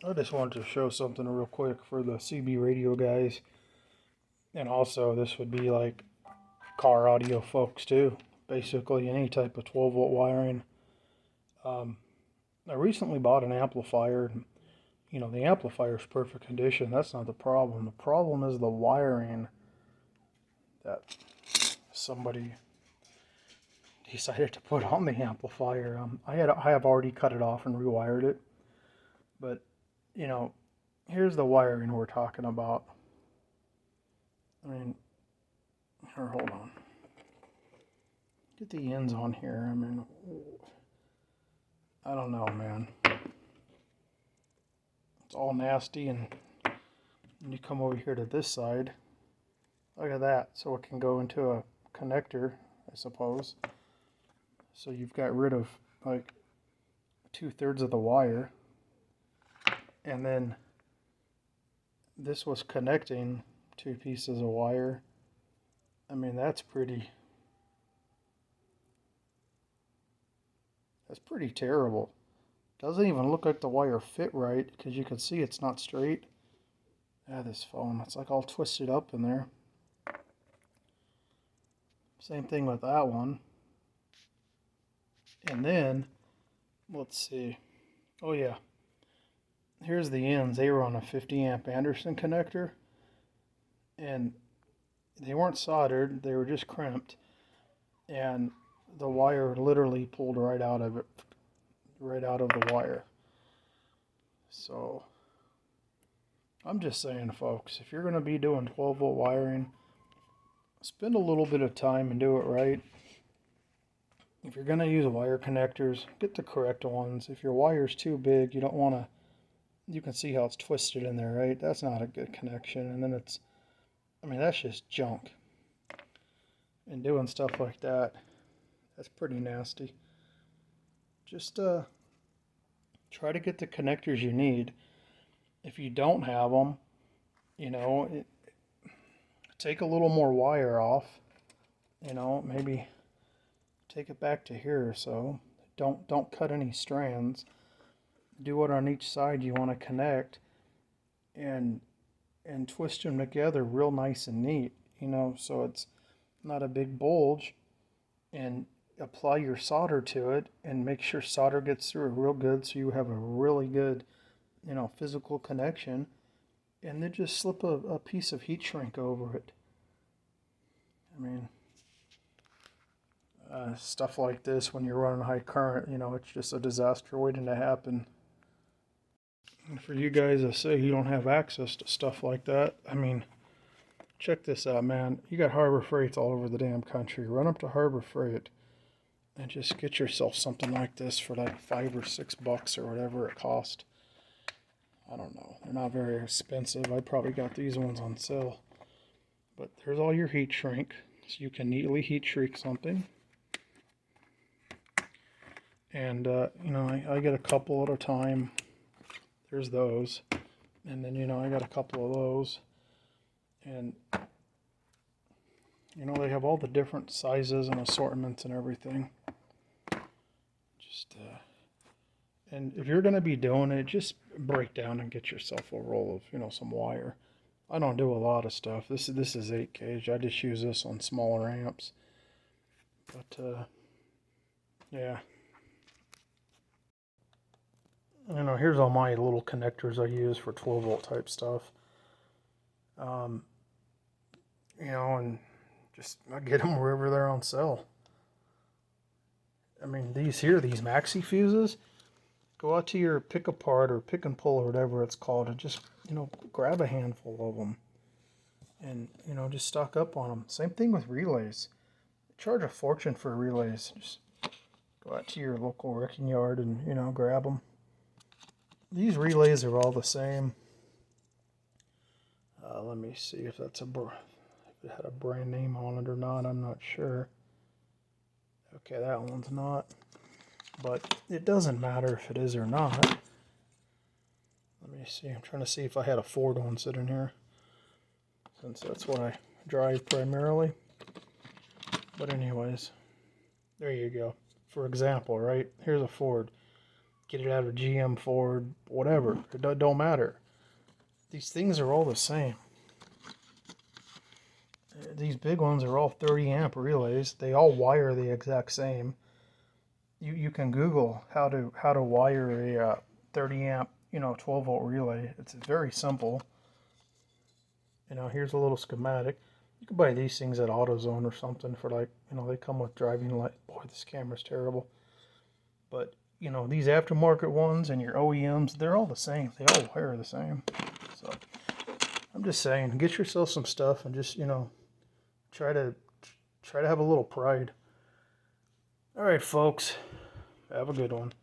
I just wanted to show something real quick for the CB radio guys, and also this would be like car audio folks too. Basically, any type of 12-volt wiring. Um, I recently bought an amplifier. The amplifier is perfect condition. That's not the problem. The problem is the wiring that somebody decided to put on the amplifier. I have already cut it off and rewired it, but you know, here's the wiring we're talking about. I mean, here, hold on. Get the ends on here. I mean, I don't know, man. It's all nasty, and when you come over here to this side, look at that. So it can go into a connector, I suppose. So you've got rid of like 2/3 of the wire, and then this was connecting two pieces of wire. I mean, that's pretty terrible. Doesn't even look like the wire fit right because you can see it's not straight. Yeah, this phone, it's like all twisted up in there. Same thing with that one. And then, let's see. Oh yeah, here's the ends. They were on a 50 amp Anderson connector, and they weren't soldered, they were just crimped, and the wire literally pulled right out of it, right out of the wire. So I'm just saying, folks, if you're going to be doing 12-volt wiring, spend a little bit of time and do it right. If you're going to use wire connectors, get the correct ones. If your wire's too big, you don't want to, you can see how it's twisted in there, right? That's not a good connection. And then that's just junk. And doing stuff like that, that's pretty nasty. Just try to get the connectors you need. If you don't have them, take a little more wire off. Maybe take it back to here or so. Don't cut any strands. Do it on each side you want to connect, and twist them together real nice and neat. So it's not a big bulge, and apply your solder to it and make sure solder gets through it real good so you have a really good physical connection, and then just slip a piece of heat shrink over it. I mean, stuff like this, when you're running high current, it's just a disaster waiting to happen. And for you guys that say you don't have access to stuff like that, I mean, check this out, man. You got Harbor Freights all over the damn country. Run up to Harbor Freight and just get yourself something like this for like $5 or $6 or whatever it cost. I don't know. They're not very expensive. I probably got these ones on sale. But there's all your heat shrink, so you can neatly heat shrink something. And I get a couple at a time. There's those, and then I got a couple of those, and they have all the different sizes and assortments and everything. Just and if you're gonna be doing it, just break down and get yourself a roll of some wire. I don't do a lot of stuff. This is 8 gauge. I just use this on smaller amps. But yeah. Here's all my little connectors I use for 12-volt type stuff. And just I get them wherever they're on sale. I mean, these maxi fuses, go out to your pick apart or pick and pull or whatever it's called, and just grab a handful of them, and just stock up on them. Same thing with relays. They charge a fortune for relays. Just go out to your local wrecking yard and grab them. These relays are all the same. Let me see if if it had a brand name on it or not. I'm not sure. Okay, that one's not. But it doesn't matter if it is or not. Let me see. I'm trying to see if I had a Ford one sitting here, since that's what I drive primarily. But anyways, there you go. For example, right? Here's a Ford. get it out of GM, Ford, whatever. It don't matter. These things are all the same. These big ones are all 30 amp relays. They all wire the exact same. You can Google how to wire a 30 amp 12 volt relay. It's very simple. Here's a little schematic. You can buy these things at AutoZone or something for like they come with driving light. Boy, this camera's terrible. But these aftermarket ones and your OEMs, they're all the same. They all wire the same. So I'm just saying, get yourself some stuff and just try to have a little pride. All right, folks, have a good one.